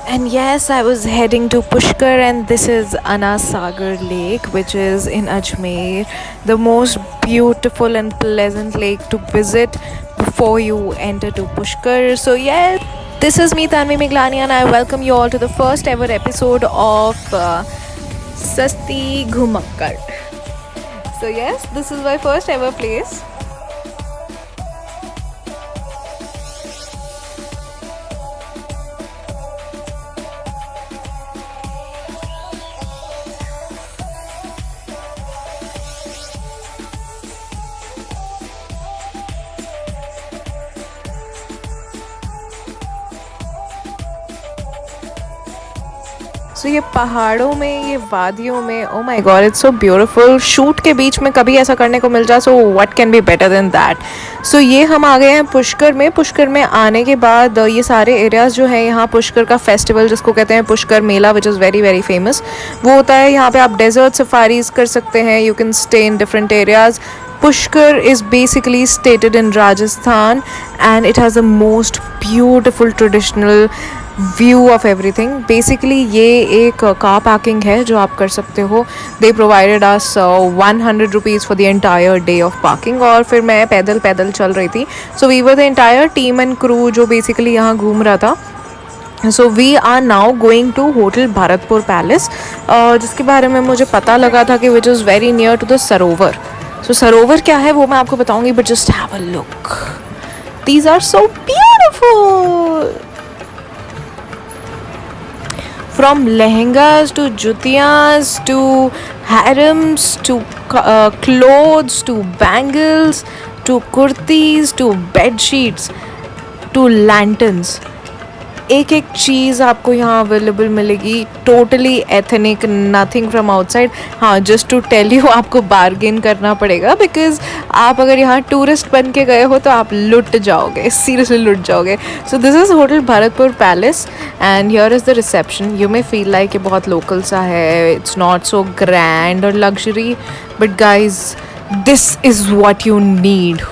And yes, I was heading to Pushkar, and this is Anasagar Lake, which is in Ajmer, the most beautiful and pleasant lake to visit before you enter to Pushkar. So, yes, this is me, Tanvi Miglani, and I welcome you all to the first ever episode of Sasti Ghumakkad. So, yes, this is my first ever place. सो ये पहाड़ों में, ये वादियों में, oh my God it's so beautiful. Shoot के बीच में कभी ऐसा करने को मिल जाए, so what can be better than that. So ये हम आ गए हैं पुष्कर में. पुष्कर में आने के बाद ये सारे एरियाज़ जो है, यहाँ पुष्कर का फेस्टिवल जिसको कहते हैं Pushkar Mela, which is very very famous, वो होता है. यहाँ पे आप डेजर्ट सफारीज कर सकते हैं. You can stay in different areas. Pushkar is basically stated in Rajasthan, and it has the most beautiful traditional view of everything. Basically ये एक कार पार्किंग है जो आप कर सकते हो. They provided us 100 rupees for the entire day of parking. और फिर मैं पैदल पैदल चल रही थी. So we were the entire team and crew जो बेसिकली यहाँ घूम रहा था. So we are now going to hotel Bharatpur palace, जिसके बारे में मुझे पता लगा था कि which is very near to the Sarovar. सो सरोवर क्या है वो मैं आपको बताऊंगी, but just have a look. These are so beautiful. From lehengas to jutiyas to harems to clothes to bangles to kurtis to bed sheets to lanterns, एक एक चीज़ आपको यहाँ अवेलेबल मिलेगी. Totally ethnic, nothing from outside. हाँ, just to tell you, आपको bargain करना पड़ेगा, because आप अगर यहाँ टूरिस्ट बन के गए हो तो आप लुट जाओगे, सीरियसली लुट जाओगे. So this is hotel Bharatpur palace and here is the reception. You may feel like ये बहुत लोकल सा है, इट्स नॉट सो ग्रैंड और luxury, but guys this is what you need.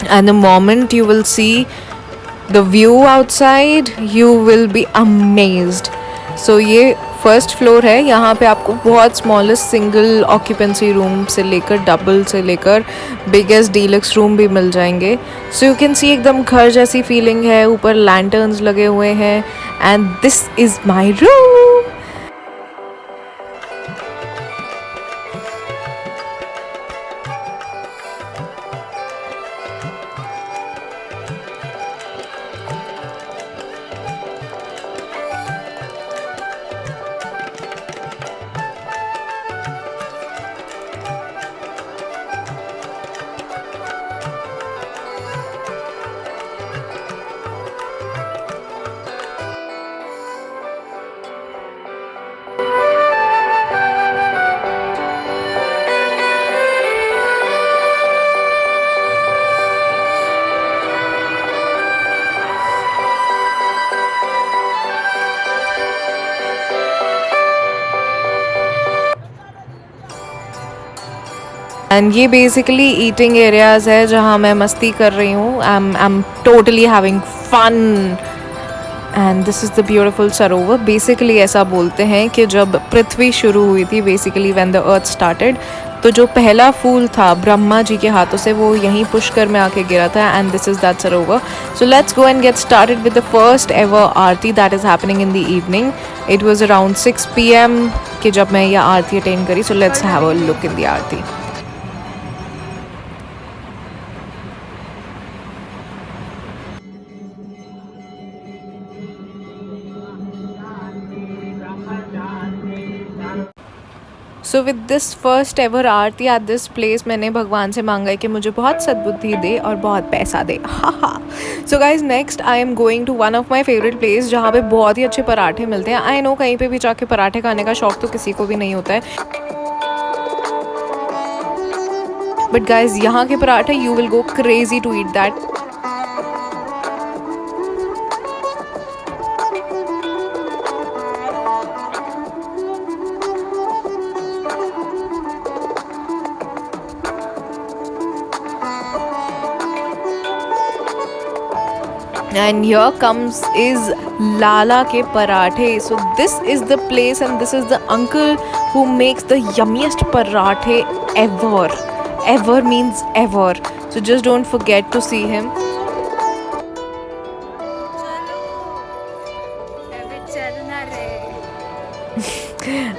And the moment you will see the view outside, you will be amazed. So ये first floor है. यहाँ पे आपको बहुत स्मॉलेस्ट सिंगल ऑक्यूपेंसी रूम से लेकर double से लेकर बिगेस्ट डीलक्स रूम भी मिल जाएंगे. सो यू कैन सी एकदम घर जैसी फीलिंग है. ऊपर लैंटर्न्स लगे हुए हैं and this is my room. And ये बेसिकली ईटिंग एरियाज़ है जहाँ मैं मस्ती कर रही हूँ. I am totally having fun. And this is the beautiful Sarovar. Basically ऐसा बोलते हैं कि जब पृथ्वी शुरू हुई थी, basically when the earth started, तो जो पहला फूल था ब्रह्मा जी के हाथों से, वो यहीं पुष्कर में आके गिरा था. And this is that Sarovar. So let's go and get started with the first ever Aarti that is happening in the evening. It was around 6 PM कि जब मैं यह आरती अटेंड करी. So let's have a look in the Aarti. So with this first ever Aarti at this place, मैंने भगवान से मांगा है कि मुझे बहुत सद्बुद्धि दे और बहुत पैसा दे. हा हा. So guys next I am going to one of my favourite place जहाँ पे बहुत ही अच्छे पराठे मिलते हैं. आई नो कहीं पे भी जाके पराठे खाने का शौक तो किसी को भी नहीं होता है, बट गाइज यहाँ के पराठे you will go crazy to eat that. and here comes is Lala ke parathe. So this is the place and this is the uncle who makes the yummiest parathe ever. Ever means ever. So just don't forget to see him.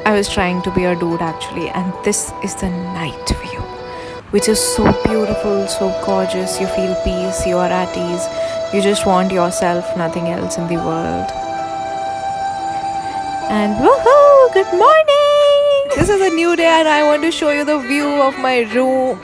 I was trying to be a dude actually, and this is the night view, which is so beautiful, so gorgeous. You feel peace, you are at ease, you just want yourself, nothing else in the world. And woohoo! Good morning! This is a new day, and I want to show you the view of my room.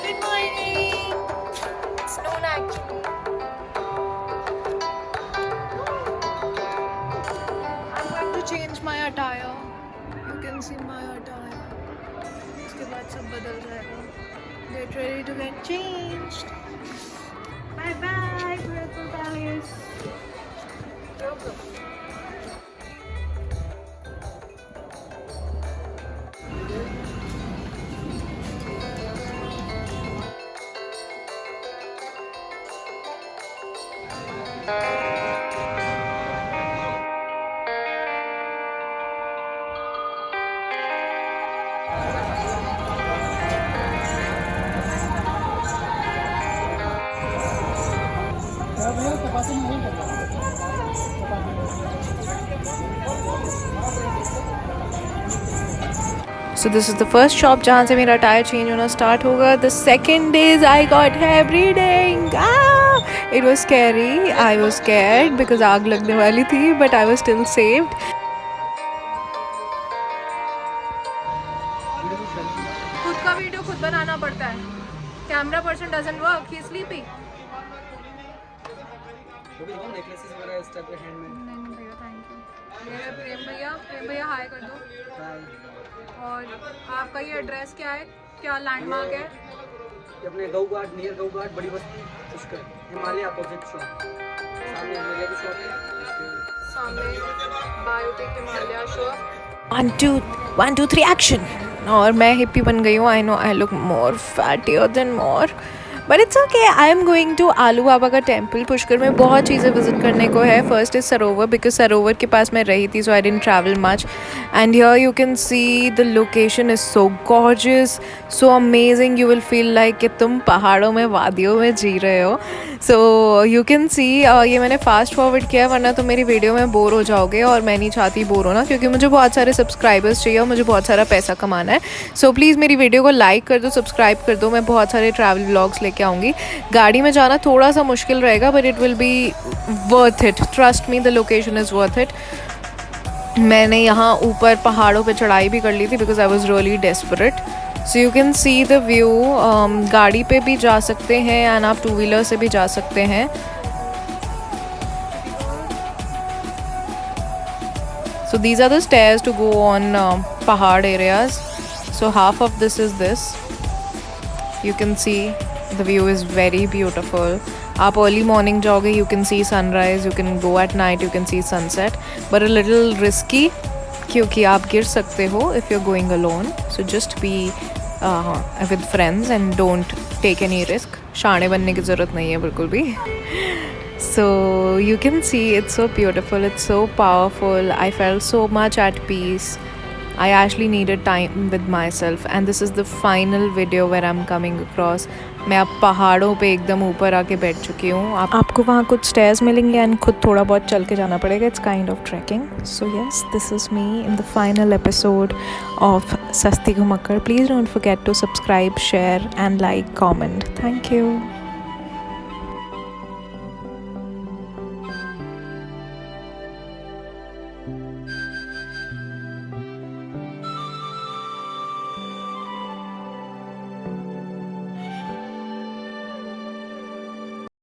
Good morning! It's noon actually. I'm going to change my attire. You can see my attire. उसके बाद सब बदल जाएगा. Get ready to get changed. Bye bye, beautiful Palace. So this is the first shop जहाँ से मेरा tyre change होना start होगा. The second is I got hair bleeding. It was scary. I was scared because आग लगने वाली थी, but I was still saved. खुद का वीडियो खुद बनाना पड़ता है. Camera person doesn't work. He's sleeping. नहीं भैया, थैंक यू. ये प्रेम भैया हाय कर दो. और आपका ये एड्रेस क्या है, क्या लैंडमार्क है? अपने गऊ घाट, नियर गऊ घाट, बड़ी बस्ती, पुष्कर, हिमालय अपोजिट शॉप. सामने हिमालय की शॉप है. सामने बायोटेक हिमालय शॉप. 1 2 1 2 3 एक्शन. और मैं हिप्पी बन गई हूँ. I know I look more fattier than more, but it's okay. I am going to Aloo Baba का टेम्पल. पुष्कर में बहुत चीज़ें विजिट करने को है. फर्स्ट इज सरोवर, बिकॉज सरोवर के पास मैं रही थी, so I didn't travel much. And here you can see the location is so gorgeous, so amazing. You will feel like कि तुम पहाड़ों में, वादियों में जी रहे हो. सो यू कैन सी, ये मैंने फास्ट फॉरवर्ड किया, वरना तो मेरी वीडियो में बोर हो जाओगे, और मैं नहीं चाहती बोर होना, क्योंकि मुझे बहुत सारे सब्सक्राइबर्स चाहिए और मुझे बहुत सारा पैसा कमाना है. सो प्लीज़ मेरी वीडियो को लाइक कर दो, सब्सक्राइब कर दो. मैं बहुत सारे ट्रैवल व्लॉग्स लेके आऊँगी. गाड़ी में जाना थोड़ा सा मुश्किल रहेगा, but it will be worth it. Trust me, the location is worth it. मैंने यहाँ ऊपर पहाड़ों पे चढ़ाई भी कर ली थी, because I was really desperate. So you can see the view. गाड़ी पे भी जा सकते हैं एंड आप 2 व्हीलर से भी जा सकते हैं. So these are the stairs to go on pahad areas. So half of this is this. You can see the view is very beautiful. आप early morning जाओगे, you can see sunrise. You can go at night, you can see sunset. But a little risky, क्योंकि आप गिर सकते हो if you're going alone. So just be with friends and don't take any risk. शाणे बनने की ज़रूरत नहीं है बिल्कुल भी. So you can see it's so beautiful, it's so powerful. I felt so much at peace. I actually needed time with myself, and this is the final video where I'm coming across. मैं अब पहाड़ों पे एकदम ऊपर आके बैठ चुकी हूँ. आपको वहाँ कुछ स्टेयर्स मिलेंगे एंड खुद थोड़ा बहुत चल के जाना पड़ेगा. It's kind of trekking. So yes, this is me in the final episode of Sasti Ghumakkad. Please don't forget to subscribe, share and like, comment. Thank you.